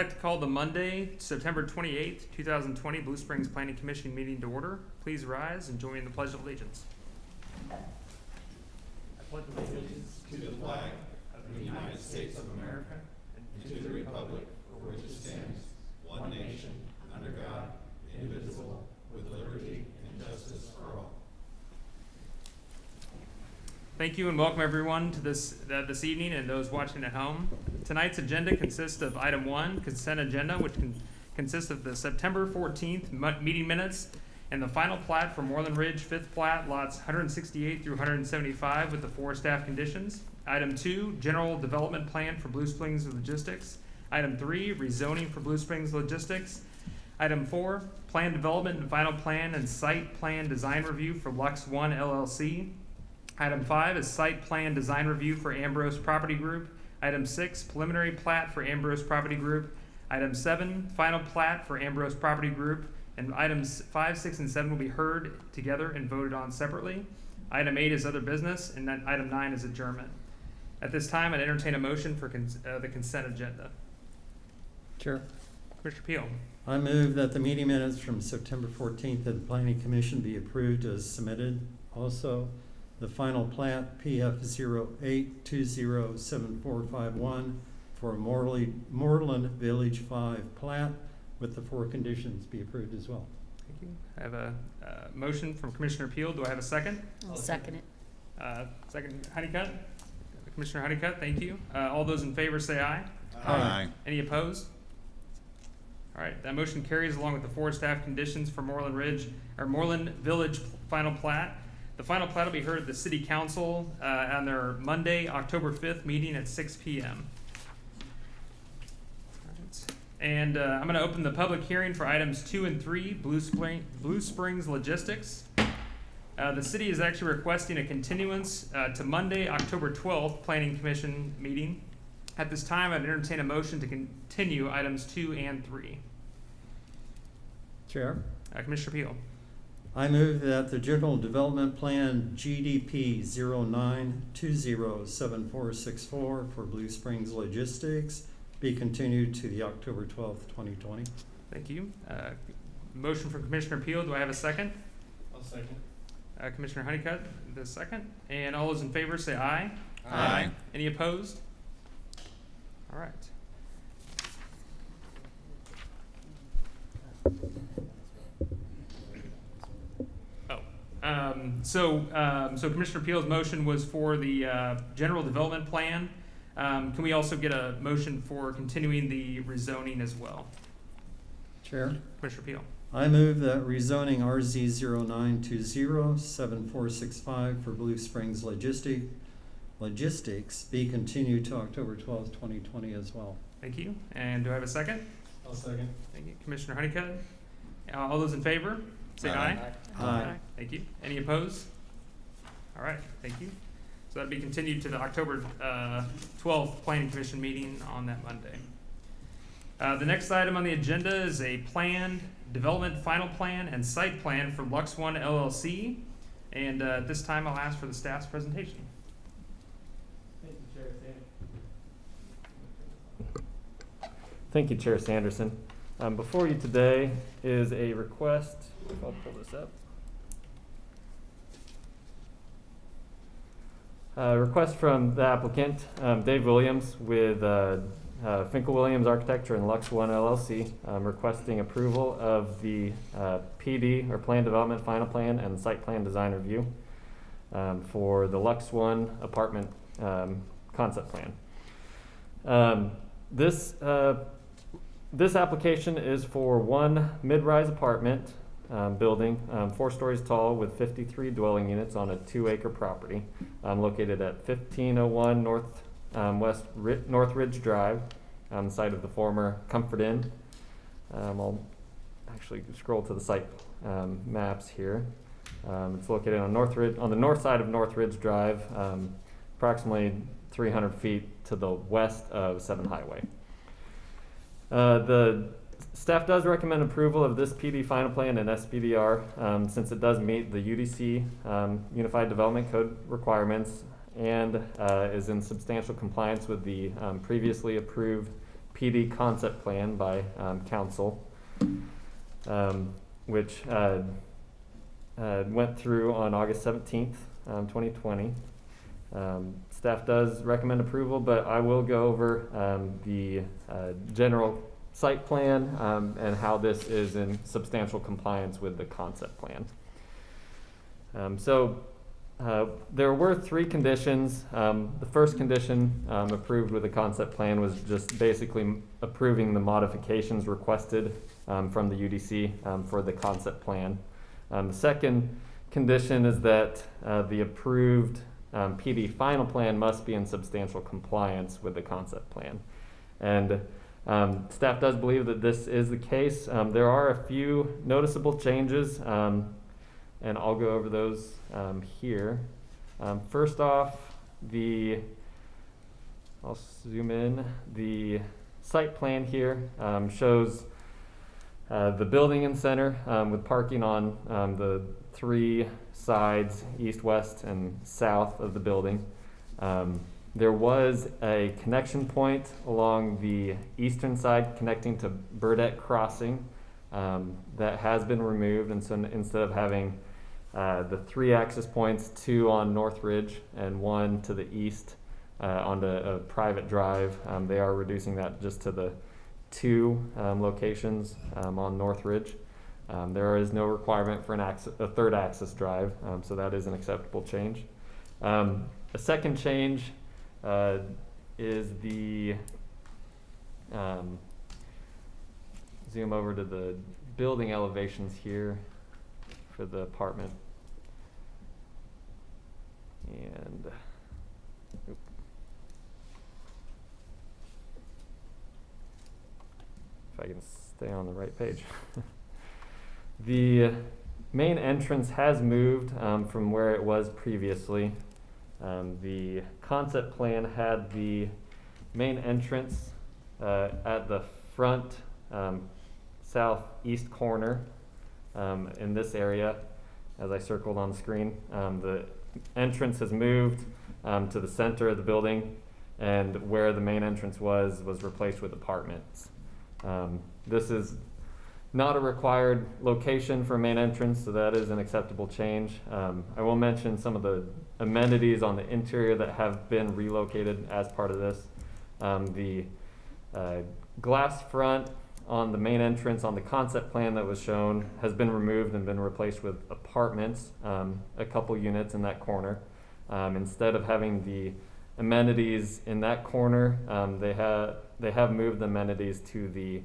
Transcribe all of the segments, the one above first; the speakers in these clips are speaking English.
like to call the Monday, September 28th, 2020 Blue Springs Planning Commission meeting to order. Please rise and join in the Pledge of Allegiance. I pledge allegiance to the flag of the United States of America and to the republic for which it stands, one nation, under God, indivisible, with liberty and justice for all. Thank you and welcome everyone to this evening and those watching at home. Tonight's agenda consists of item 1, consent agenda, which consists of the September 14th meeting minutes and the final plat for Moreland Ridge 5th plat, lots 168 through 175 with the 4 staff conditions. Item 2, general development plan for Blue Springs Logistics. Item 3, rezoning for Blue Springs Logistics. Item 4, plan development and final plan and site plan design review for Lux One LLC. Item 5 is site plan design review for Ambrose Property Group. Item 6, preliminary plat for Ambrose Property Group. Item 7, final plat for Ambrose Property Group. And items 5, 6, and 7 will be heard together and voted on separately. Item 8 is other business, and then item 9 is adjournment. At this time, I'd entertain a motion for the consent agenda. Chair. Commissioner Peel. I move that the meeting minutes from September 14th of the Planning Commission be approved as submitted. Also, the final plat PF 08207451 for Moreland Village 5 plat with the 4 conditions be approved as well. Thank you. I have a motion from Commissioner Peel. Do I have a second? I'll second it. Second, Honeycutt. Commissioner Honeycutt, thank you. All those in favor say aye. Aye. Any opposed? All right, that motion carries along with the 4 staff conditions for Moreland Village final plat. The final plat will be heard at the City Council on their Monday, October 5th meeting at 6 p.m. And I'm going to open the public hearing for items 2 and 3, Blue Springs Logistics. The city is actually requesting a continuance to Monday, October 12th Planning Commission meeting. At this time, I'd entertain a motion to continue items 2 and 3. Chair. Commissioner Peel. I move that the General Development Plan GDP 09207464 for Blue Springs Logistics be continued to the October 12th, 2020. Thank you. Motion from Commissioner Peel. Do I have a second? I'll second. Commissioner Honeycutt, the second. And all those in favor say aye. Aye. Any opposed? All right. So Commissioner Peel's motion was for the general development plan. Can we also get a motion for continuing the rezoning as well? Chair. Commissioner Peel. I move that rezoning RZ 09207465 for Blue Springs Logistics be continued to October 12th, 2020 as well. Thank you. And do I have a second? I'll second. Thank you. Commissioner Honeycutt. All those in favor? Say aye. Aye. Thank you. Any opposed? All right. Thank you. So that'll be continued to the October 12th Planning Commission meeting on that Monday. The next item on the agenda is a planned development final plan and site plan for Lux One LLC. And at this time, I'll ask for the staff's presentation. Thank you, Chair Sanderson. Before you today is a request, if I'll pull this up. Request from the applicant, Dave Williams with Finkel Williams Architecture and Lux One LLC, requesting approval of the PD or Plan Development Final Plan and Site Plan Design Review for the Lux One apartment concept plan. This application is for one mid-rise apartment building, 4 stories tall with 53 dwelling units on a 2-acre property located at 1501 North Ridge Drive on the site of the former Comfort Inn. I'll actually scroll to the site maps here. It's located on the north side of North Ridge Drive, approximately 300 feet to the west of 7 Highway. The staff does recommend approval of this PD final plan and SPDR since it does meet the UDC Unified Development Code requirements and is in substantial compliance with the previously approved PD concept plan by council, which went through on August 17th, 2020. Staff does recommend approval, but I will go over the general site plan and how this is in substantial compliance with the concept plan. There were 3 conditions. The first condition approved with the concept plan was just basically approving the modifications requested from the UDC for the concept plan. The second condition is that the approved PD final plan must be in substantial compliance with the concept plan. And staff does believe that this is the case. There are a few noticeable changes, and I'll go over those here. First off, I'll zoom in. The site plan here shows the building and center with parking on the 3 sides, east, west, and south of the building. There was a connection point along the eastern side connecting to Burdette Crossing that has been removed, and so instead of having the 3 access points, 2 on North Ridge and 1 to the east onto a private drive, they are reducing that just to the 2 locations on North Ridge. There is no requirement for a third access drive, so that is an acceptable change. A second change is the zoom over to the building elevations here for the apartment. And if I can stay on the right page. The main entrance has moved from where it was previously. The concept plan had the main entrance at the front southeast corner in this area, as I circled on the screen. The entrance has moved to the center of the building, and where the main entrance was replaced with apartments. This is not a required location for main entrance, so that is an acceptable change. I will mention some of the amenities on the interior that have been relocated as part of this. The glass front on the main entrance on the concept plan that was shown has been removed and been replaced with apartments, a couple units in that corner. Instead of having the amenities in that corner, they have moved the amenities to the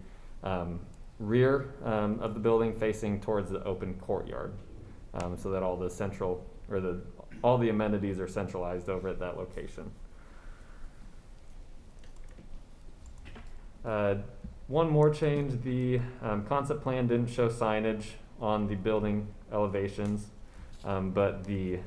rear of the building facing towards the open courtyard, so that all the amenities are centralized over at that location. One more change, the concept plan didn't show signage on the building elevations, but the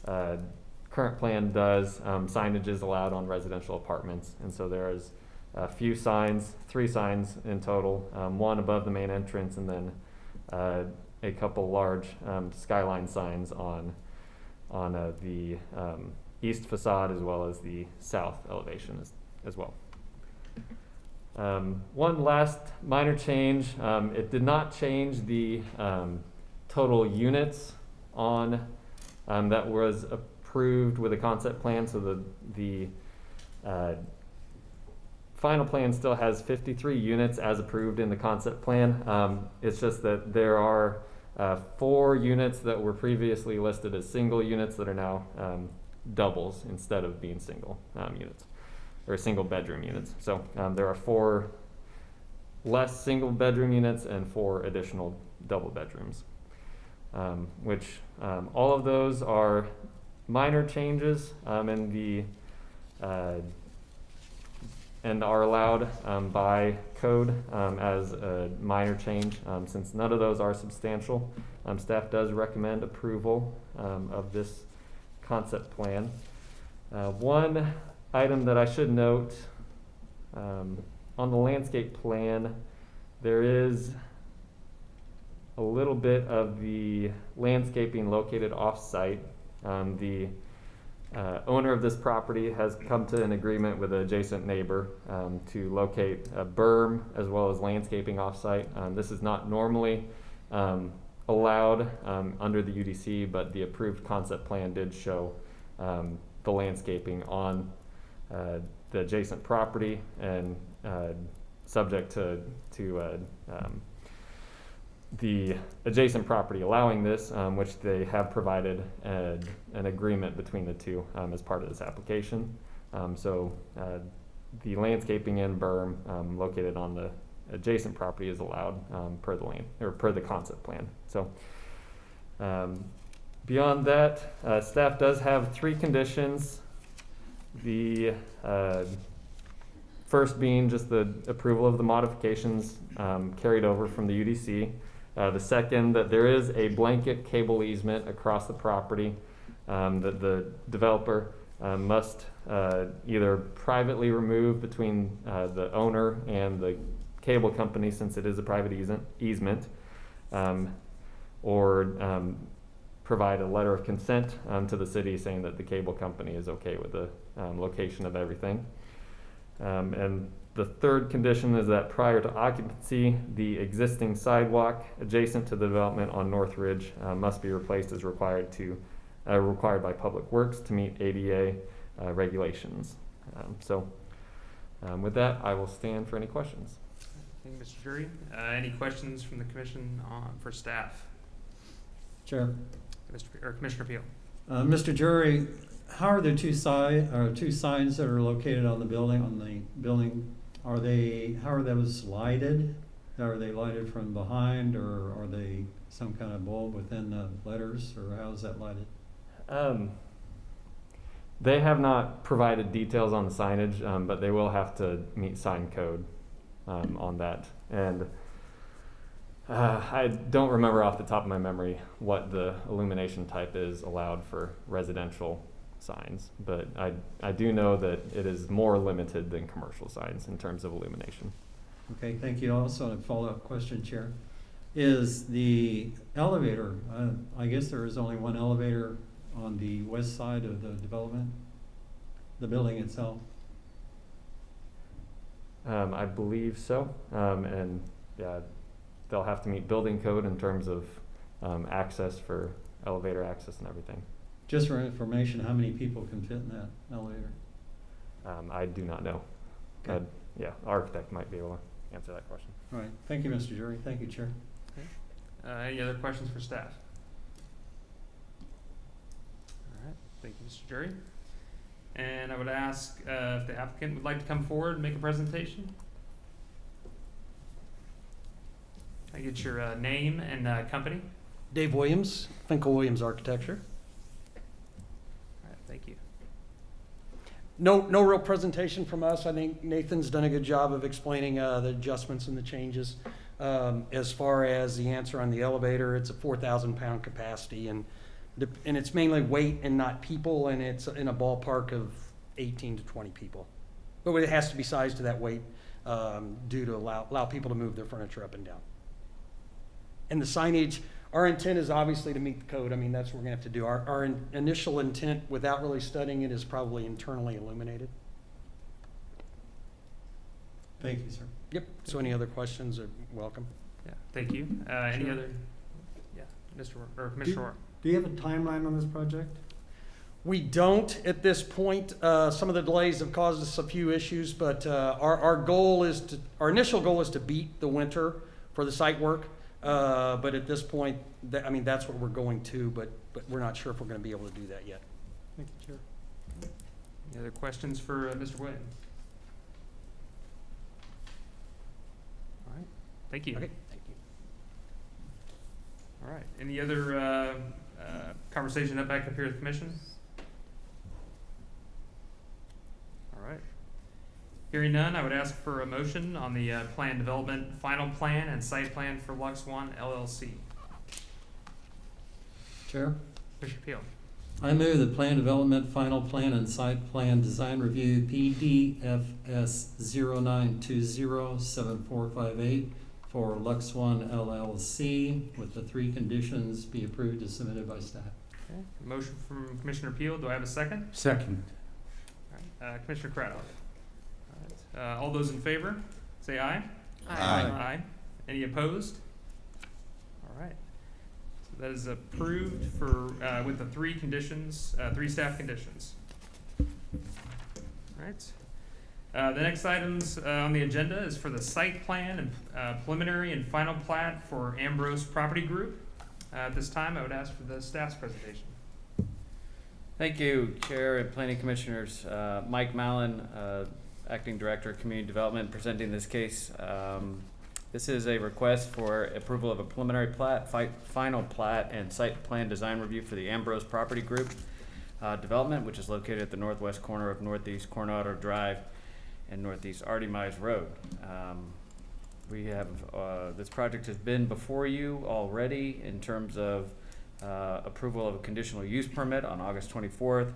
current plan does. Signage is allowed on residential apartments, and so there is a few signs, 3 signs in total, 1 above the main entrance, and then a couple large skyline signs on the east facade as well as the south elevation as well. One last minor change, it did not change the total units on that was approved with a concept plan, so the final plan still has 53 units as approved in the concept plan. It's just that there are 4 units that were previously listed as single units that are now doubles instead of being single units, or single bedroom units. So there are 4 less single bedroom units and 4 additional double bedrooms, which all of those are minor changes in the and are allowed by code as a minor change. Since none of those are substantial, staff does recommend approval of this concept plan. One item that I should note, on the landscape plan, there is a little bit of the landscaping located off-site. The owner of this property has come to an agreement with an adjacent neighbor to locate a berm as well as landscaping offsite. This is not normally allowed under the UDC, but the approved concept plan did show the landscaping on the adjacent property, and subject to the adjacent property allowing this, which they have provided an agreement between the two as part of this application. So the landscaping and berm located on the adjacent property is allowed per the concept plan. So beyond that, staff does have 3 conditions. The first being just the approval of the modifications carried over from the UDC. The second, that there is a blanket cable easement across the property that the developer must either privately remove between the owner and the cable company, since it is a private easement, or provide a letter of consent to the city saying that the cable company is okay with the location of everything. And the third condition is that prior to occupancy, the existing sidewalk adjacent to the development on North Ridge must be replaced as required by Public Works to meet ADA regulations. With that, I will stand for any questions. Thank you, Mr. Jury. Any questions from the commission for staff? Chair. Commissioner Peel. Mr. Jury, how are the two signs that are located on the building, how are those lighted? Are they lighted from behind, or are they some kind of bulb within the letters, or how is that lighted? They have not provided details on the signage, but they will have to meet sign code on that. And I don't remember off the top of my memory what the illumination type is allowed for residential signs, but I do know that it is more limited than commercial signs in terms of illumination. Okay, thank you. Also, a follow-up question, Chair. Is the elevator, I guess there is only one elevator on the west side of the development, the building itself? I believe so, and yeah, they'll have to meet building code in terms of access for elevator access and everything. Just for information, how many people can fit in that elevator? I do not know. Okay. Yeah, architect might be able to answer that question. All right, thank you, Mr. Jury. Thank you, Chair. Any other questions for staff? All right, thank you, Mr. Jury. And I would ask if the applicant would like to come forward and make a presentation. Can I get your name and company? Dave Williams, Finkel Williams Architecture. All right, thank you. No real presentation from us. I think Nathan's done a good job of explaining the adjustments and the changes. As far as the answer on the elevator, it's a 4,000 pound capacity, and it's mainly weight and not people, and it's in a ballpark of 18 to 20 people. But it has to be sized to that weight due to allow people to move their furniture up and down. And the signage, our intent is obviously to meet the code. I mean, that's what we're gonna have to do. Our initial intent, without really studying it, is probably internally illuminated. Thank you, sir. Yep, so any other questions are welcome. Yeah, thank you. Any Sure. other? Yeah, Commissioner Orr. Do you have a timeline on this project? We don't at this point. Some of the delays have caused us a few issues, but our initial goal is to beat the winter for the site work. But at this point, that's what we're going to, but we're not sure if we're gonna be able to do that yet. Thank you, Chair. Any other questions for Mr. Williams? All right, thank you. Okay, thank you. All right, any other conversation back up here with the commission? All right. Hearing none, I would ask for a motion on the plan development, final plan, and site plan for Lux One LLC. Chair? Commissioner Peel. I move the plan development, final plan, and site plan design review PDFS 09207458 for Lux One LLC with the 3 conditions be approved as submitted by staff. Okay. Motion from Commissioner Peel. Do I have a second? Second. All right. Commissioner Cradoff. All right. All those in favor, say aye. Aye. Aye. Any opposed? All right. So that is approved for, with the three conditions, three staff conditions. All right. The next items on the agenda is for the site plan and preliminary and final plat for Ambrose Property Group. At this time, I would ask for the staff's presentation. Thank you, Chair and Planning Commissioners. Mike Mallon, Acting Director of Community Development, presenting this case. This is a request for approval of a preliminary plat, final plat, and site plan design review for the Ambrose Property Group development, which is located at the northwest corner of Northeast Coronado Drive and Northeast Artie Mize Road. We have, this project has been before you already in terms of approval of a conditional use permit on August 24th,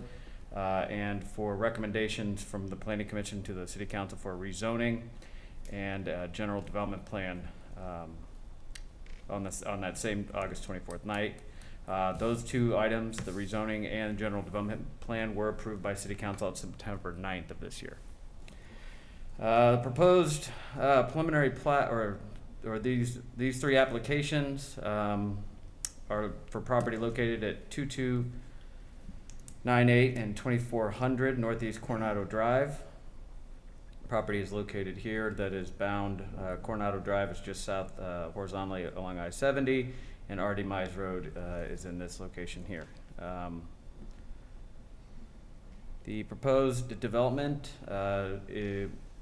and for recommendations from the Planning Commission to the City Council for rezoning and general development plan on that same August 24th night. Those two items, the rezoning and general development plan, were approved by City Council on September 9th of this year. The proposed preliminary plat, or these three applications are for property located at 2298 and 2400 Northeast Coronado Drive. Property is located here that is bound, Coronado Drive is just south horizontally along I-70, and Artie Mize Road is in this location here. The proposed development,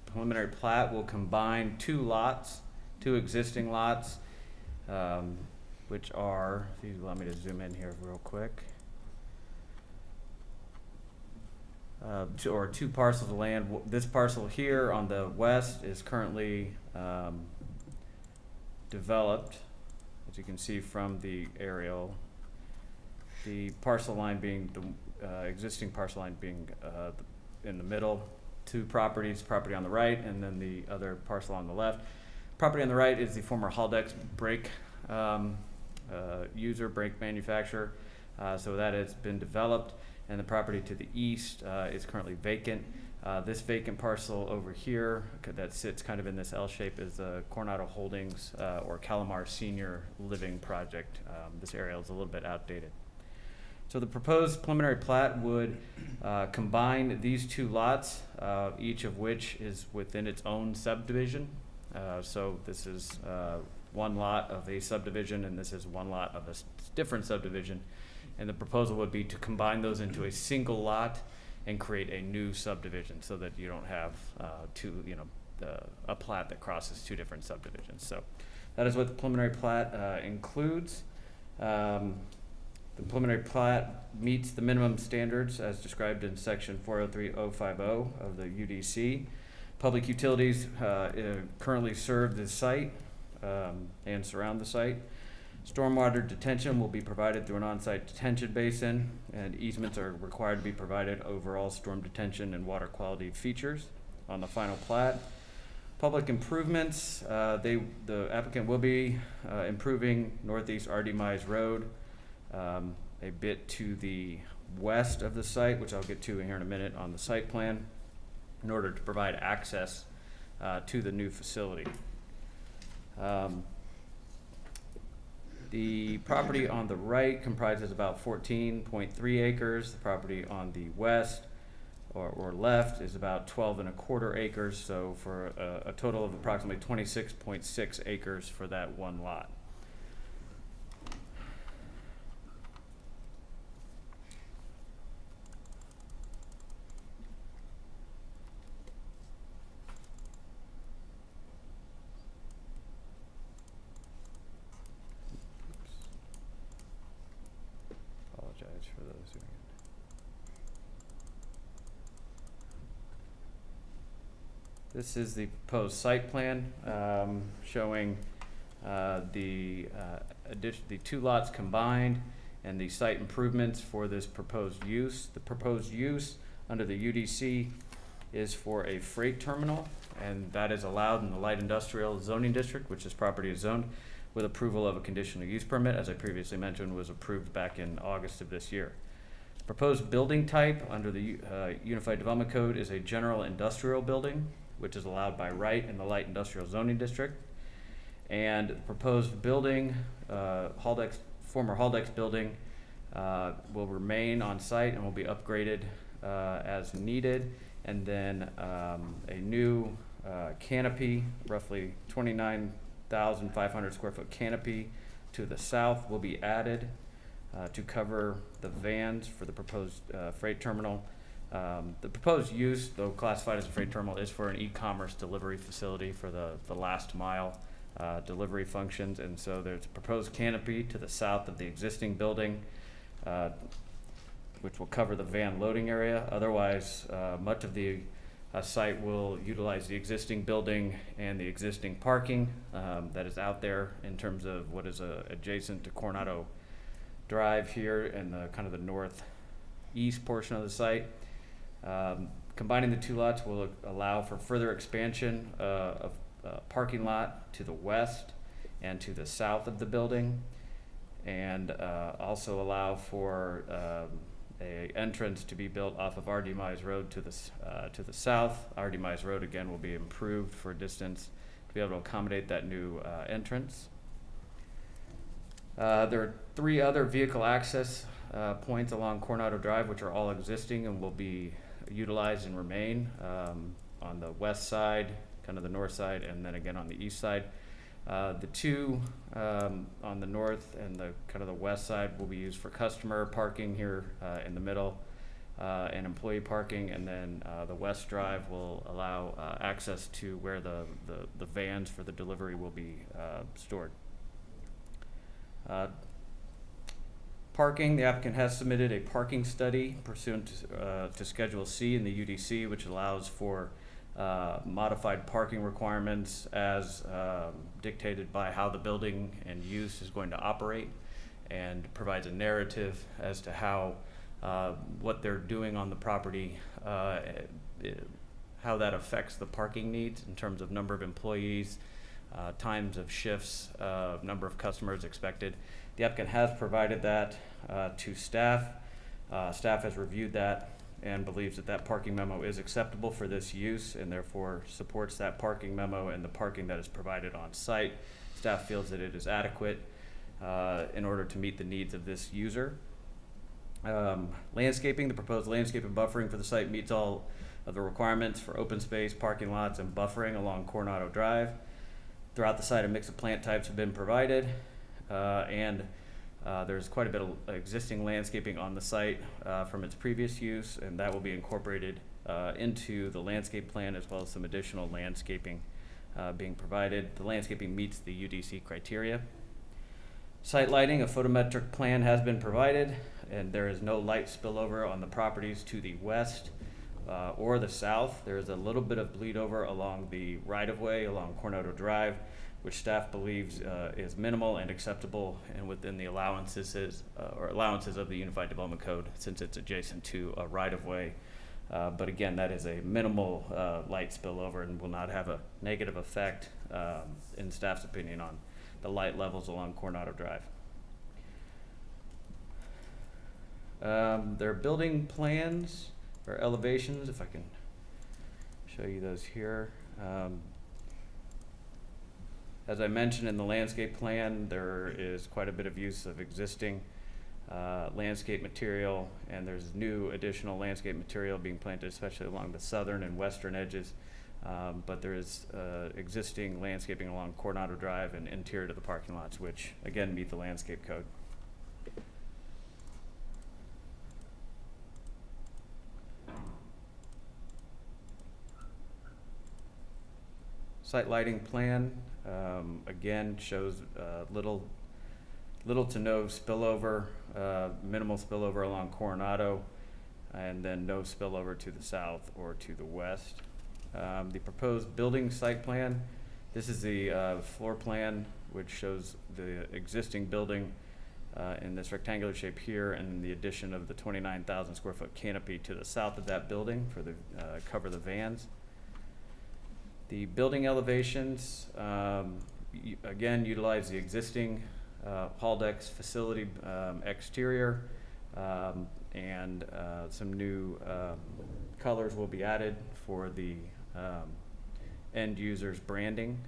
preliminary plat will combine two existing lots, which are, if you allow me to zoom in here real quick. Two parcels of land. This parcel here on the west is currently developed, as you can see from the aerial. The parcel line being the existing parcel line being in the middle. Two properties, property on the right, and then the other parcel on the left. Property on the right is the former Haldex brake brake manufacturer, so that has been developed, and the property to the east is currently vacant. This vacant parcel over here that sits kind of in this L shape is the Coronado Holdings or Calamar Senior Living Project. This area is a little bit outdated. So the proposed preliminary plat would combine these two lots, each of which is within its own subdivision. So this is one lot of a subdivision, and this is one lot of a different subdivision. And the proposal would be to combine those into a single lot and create a new subdivision, so that you don't have a plat that crosses two different subdivisions. So that is what the preliminary plat includes. The preliminary plat meets the minimum standards as described in section 403050 of the UDC. Public utilities currently serve the site and surround the site. Stormwater detention will be provided through an on-site detention basin, and easements are required to be provided over all storm detention and water quality features on the final plat. Public improvements, the applicant will be improving Northeast Artie Mize Road a bit to the west of the site, which I'll get to here in a minute on the site plan, in order to provide access to the new facility. The property on the right comprises about 14.3 acres. The property on the west or left is about 12.25 acres, so for a total of approximately 26.6 acres for that one lot. Apologize for those who. This is the proposed site plan showing the two lots combined and the site improvements for this proposed use. The proposed use under the UDC is for a freight terminal. and that is allowed in the light industrial zoning district, which this property is zoned, with approval of a conditional use permit, as I previously mentioned, was approved back in August of this year. Proposed building type under the Unified Development Code is a general industrial building, which is allowed by right in the light industrial zoning district. And the proposed building, former Haldex building, will remain on site and will be upgraded as needed. And then a new canopy, roughly 29,500 square foot canopy to the south will be added to cover the vans for the proposed freight terminal. The proposed use, though classified as a freight terminal, is for an e-commerce delivery facility for the last mile delivery functions. And so there's a proposed canopy to the south of the existing building, which will cover the van loading area. Otherwise, much of the site will utilize the existing building and the existing parking that is out there in terms of what is adjacent to Coronado Drive here and the kind of the northeast portion of the site. Combining the two lots will allow for further expansion of parking lot to the west and to the south of the building, and also allow for a entrance to be built off of R.D. Mize Road to the south. R.D. Mize Road again will be improved for distance to be able to accommodate that new entrance. There are 3 other vehicle access points along Coronado Drive, which are all existing and will be utilized and remain on the west side, kind of the north side, and then again on the east side. The 2 on the north and the kind of the west side will be used for customer parking here in the middle and employee parking, and then the west drive will allow access to where the vans for the delivery will be stored. Parking, the applicant has submitted a parking study pursuant to Schedule C in the UDC, which allows for modified parking requirements as dictated by how the building and use is going to operate, and provides a narrative as to how what they're doing on the property, how that affects the parking needs in terms of number of employees, times of shifts, number of customers expected. The applicant has provided that to staff. Staff has reviewed that and believes that that parking memo is acceptable for this use, and therefore supports that parking memo and the parking that is provided on site. Staff feels that it is adequate in order to meet the needs of this user. Landscaping, the proposed landscape and buffering for the site meets all of the requirements for open space, parking lots, and buffering along Coronado Drive. Throughout the site, a mix of plant types have been provided, and there's quite a bit of existing landscaping on the site from its previous use, and that will be incorporated into the landscape plan, as well as some additional landscaping being provided. The landscaping meets the UDC criteria. Site lighting, a photometric plan has been provided, and there is no light spillover on the properties to the west or the south. There is a little bit of bleed over along the right-of-way along Coronado Drive, which staff believes is minimal and acceptable and within the allowances of the Unified Development Code, since it's adjacent to a right-of-way. But again, that is a minimal light spillover and will not have a negative effect, in staff's opinion, on the light levels along Coronado Drive. Their building plans or elevations, if I can show you those here. As I mentioned in the landscape plan, there is quite a bit of use of existing landscape material, and there's new additional landscape material being planted, especially along the southern and western edges. But there is existing landscaping along Coronado Drive and interior to the parking lots, which again meet the landscape code. Site lighting plan again shows little to no spillover, minimal spillover along Coronado, and then no spillover to the south or to the west. The proposed building site plan, this is the floor plan, which shows the existing building in this rectangular shape here, and the addition of the 29,000 square foot canopy to the south of that building for the cover the vans. The building elevations, again, utilize the existing Haldex facility exterior, and some new colors will be added for the end user's branding.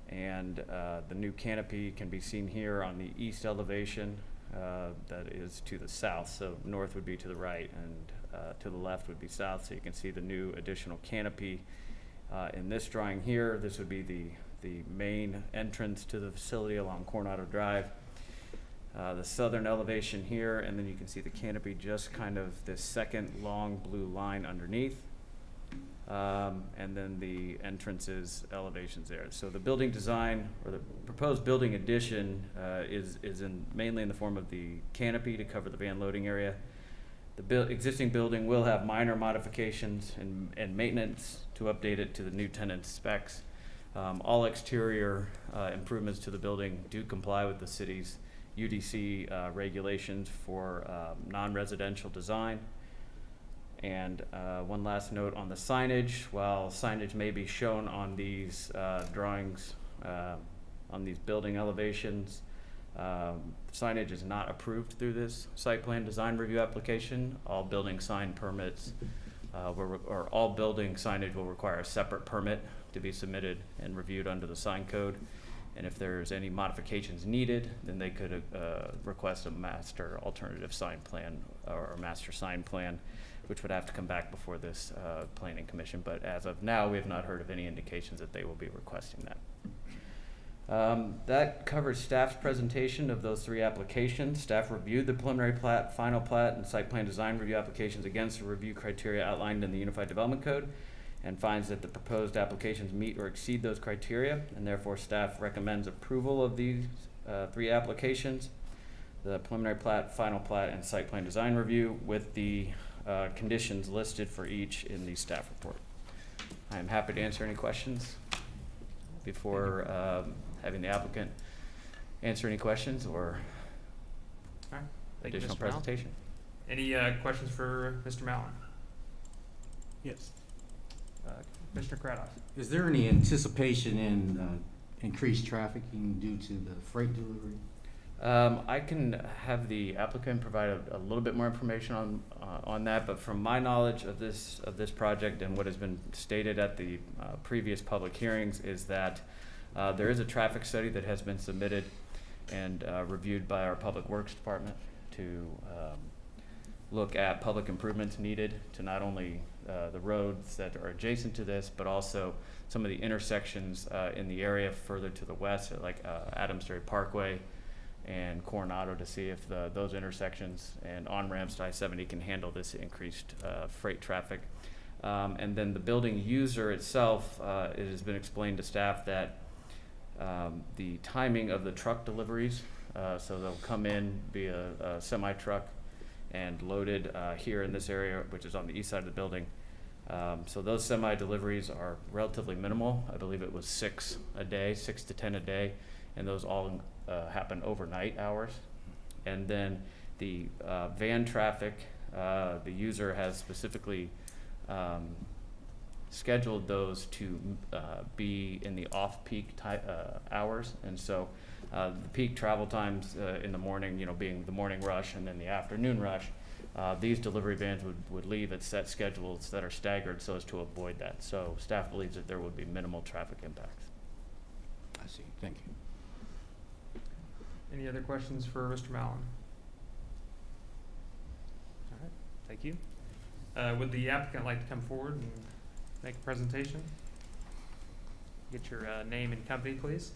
And the new canopy can be seen here on the east elevation that is to the south. So north would be to the right, and to the left would be south. So you can see the new additional canopy in this drawing here. This would be the main entrance to the facility along Coronado Drive. The southern elevation here, and then you can see the canopy just kind of this second long blue line underneath. And then the entrances elevations there. So the building design, or the proposed building addition, is mainly in the form of the canopy to cover the van loading area. The existing building will have minor modifications and maintenance to update it to the new tenant specs. All exterior improvements to the building do comply with the city's UDC regulations for non-residential design. And one last note on the signage. While signage may be shown on these drawings, on these building elevations, signage is not approved through this site plan design review application. All building sign permits, or all building signage will require a separate permit to be submitted and reviewed under the sign code. And if there's any modifications needed, then they could request a master alternative sign plan or a master sign plan, which would have to come back before this planning commission. But as of now, we have not heard of any indications that they will be requesting that. That covers staff's presentation of those three applications. Staff reviewed the preliminary plat, final plat, and site plan design review applications against the review criteria outlined in the Unified Development Code, and finds that the proposed applications meet or exceed those criteria, and therefore staff recommends approval of these three applications: the preliminary plat, final plat, and site plan design review, with the conditions listed for each in the staff report. I am happy to answer any questions before having the applicant answer any questions or All right. Thank you, additional Mr. Mallon. presentation. Any questions for Mr. Mallon? Yes. Commissioner Cradoff? Is there any anticipation in increased trafficking due to the freight delivery? I can have the applicant provide a little bit more information on that, but from my knowledge of this project and what has been stated at the previous public hearings is that there is a traffic study that has been submitted and reviewed by our Public Works Department to look at public improvements needed to not only the roads that are adjacent to this, but also some of the intersections in the area further to the west, like Adamsbury Parkway and Coronado, to see if those intersections and on-ramps to I-70 can handle this increased freight traffic. And then the building user itself, it has been explained to staff that the timing of the truck deliveries, so they'll come in via a semi-truck and loaded here in this area, which is on the east side of the building. So those semi-deliveries are relatively minimal. I believe it was 6 a day, 6 to 10 a day, and those all happen overnight hours. And then the van traffic, the user has specifically scheduled those to be in the off-peak hours, and so the peak travel times in the morning, being the morning rush and then the afternoon rush, these delivery vans would leave at set schedules that are staggered so as to avoid that. So staff believes that there would be minimal traffic impacts. I see, thank you. Any other questions for Mr. Mallon? All right, thank you. Would the applicant like to come forward and make a presentation? Get your name and company, please.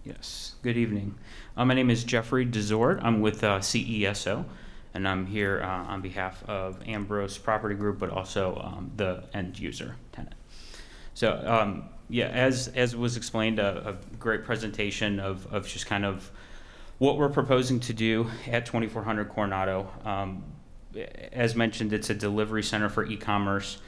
Yes, good evening. My name is Jeffrey DeZort. I'm with CESO, and I'm here on behalf of Ambrose Property Group, but also the end user tenant. So, yeah, as was explained, a great presentation of just kind of what we're proposing to do at 2400 Coronado. As mentioned, it's a delivery center for e-commerce,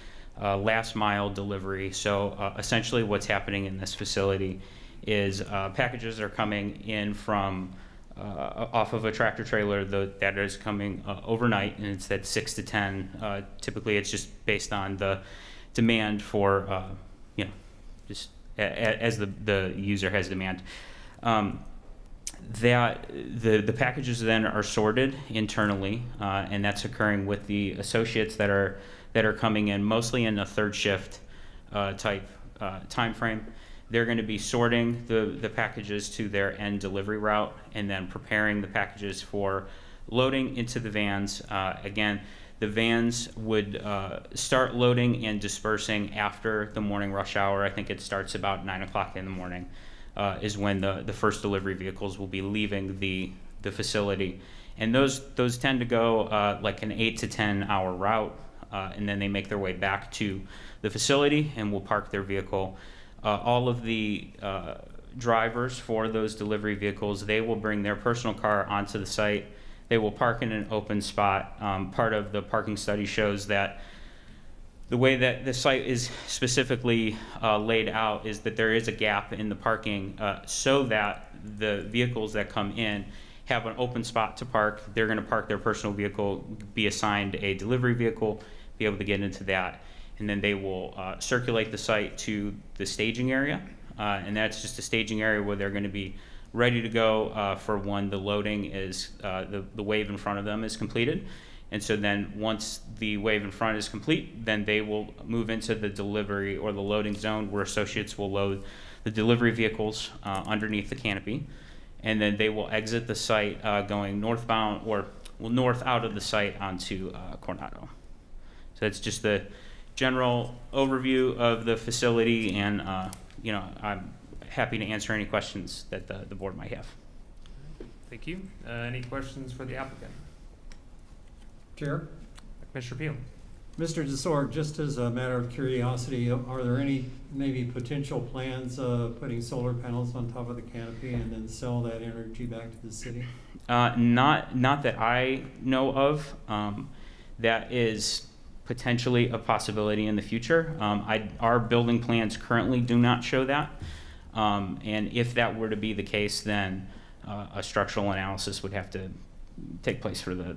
last mile delivery. So essentially what's happening in this facility is packages are coming in from off of a tractor trailer that is coming overnight, and it's at 6 to 10. Typically it's just based on the demand for, just as the user has demand. That the packages then are sorted internally, and that's occurring with the associates that are coming in mostly in a third shift type time frame. They're going to be sorting the packages to their end delivery route and then preparing the packages for loading into the vans. Again, the vans would start loading and dispersing after the morning rush hour. I think it starts about 9 o'clock in the morning is when the first delivery vehicles will be leaving the facility. And those tend to go like an 8 to 10 hour route, and then they make their way back to the facility and will park their vehicle. All of the drivers for those delivery vehicles, they will bring their personal car onto the site. They will park in an open spot. Part of the parking study shows that the way that the site is specifically laid out is that there is a gap in the parking so that the vehicles that come in have an open spot to park. They're going to park their personal vehicle, be assigned a delivery vehicle, be able to get into that, and then they will circulate the site to the staging area. And that's just a staging area where they're going to be ready to go for when the loading is, the wave in front of them is completed. And so then once the wave in front is complete, then they will move into the delivery or the loading zone where associates will load the delivery vehicles underneath the canopy. And then they will exit the site going northbound or north out of the site onto Coronado. So that's just the general overview of the facility, and I'm happy to answer any questions that the board might have. Thank you. Any questions for the applicant? Chair? Commissioner Peel. Mr. DeSort, just as a matter of curiosity, are there any maybe potential plans of putting solar panels on top of the canopy and then sell that energy back to the city? Not that I know of. That is potentially a possibility in the future. Our building plans currently do not show that. And if that were to be the case, then a structural analysis would have to take place for the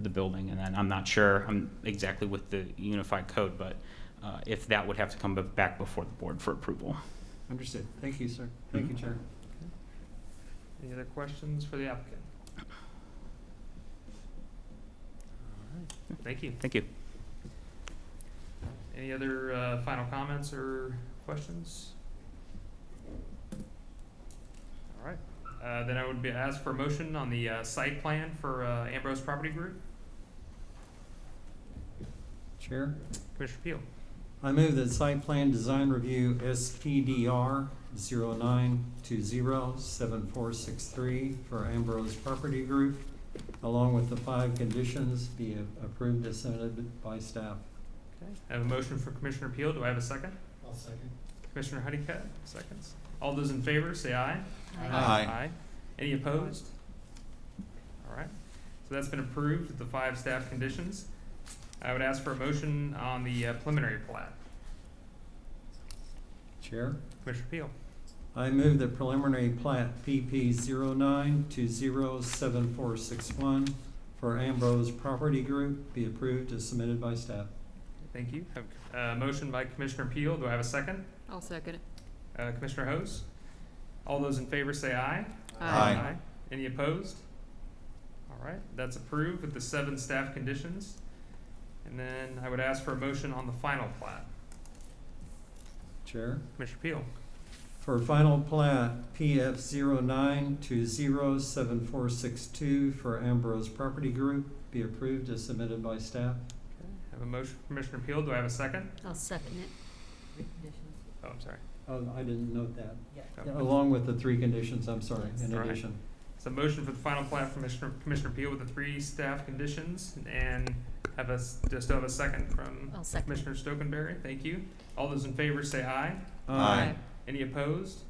building. And then I'm not sure exactly with the unified code, but if that would have to come back before the board for approval. Understood. Thank you, sir. Thank you, Chair. Any other questions for the applicant? Thank you. Thank you. Any other final comments or questions? All right. Then I would ask for a motion on the site plan for Ambrose Property Group. Chair? Commissioner Peel. I move that site plan design review SPDR 09207463 for Ambrose Property Group, along with the 5 conditions, be approved as submitted by staff. Okay. I have a motion for Commissioner Peel. Do I have a second? I'll second. Commissioner Honeycutt, seconds. All those in favor, say aye. Aye. Any opposed? All right. So that's been approved with the 5 staff conditions. I would ask for a motion on the preliminary plat. Chair? Commissioner Peel. I move that preliminary plat PP 09207461 for Ambrose Property Group be approved as submitted by staff. Thank you. Have a motion by Commissioner Peel. Do I have a second? I'll second it. Commissioner Hose. All those in favor say aye. Aye. Any opposed? All right, that's approved with the 7 staff conditions. And then I would ask for a motion on the final plat. Chair? Commissioner Peel. For final plat PF 09207462 for Ambrose Property Group be approved as submitted by staff. Okay. I have a motion from Commissioner Peel. Do I have a second? I'll second it. Oh, I'm sorry. Oh, I didn't note that. Okay. Along with the 3 conditions, I'm sorry, in All right. addition. It's a motion for the final plat from Commissioner Peel with the 3 staff conditions, and still have a second from I'll second. Commissioner Stokenberry. Thank you. All those in favor say aye. Aye. Any opposed?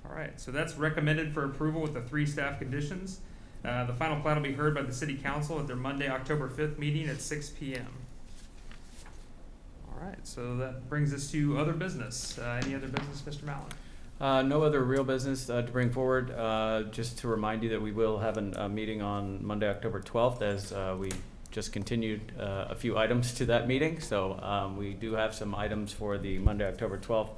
All right, so that's recommended for approval with the 3 staff conditions. The final plat will be heard by the City Council at their Monday, October 5th meeting at 6 p.m. All right, so that brings us to other business. Any other business, Mr. Mallon? No other real business to bring forward. Just to remind you that we will have a meeting on Monday, October 12th, as we just continued a few items to that meeting. So we do have some items for the Monday, October 12th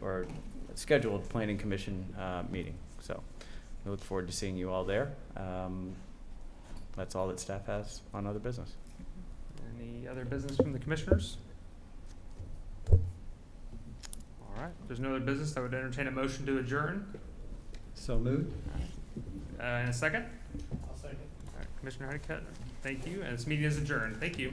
or scheduled Planning Commission meeting. So we look forward to seeing you all there. That's all that staff has on other business. Any other business from the commissioners? All right, if there's no other business, I would entertain a motion to adjourn. So moved? In a second? I'll second. All right, Commissioner Honeycutt, thank you, and this meeting is adjourned. Thank you.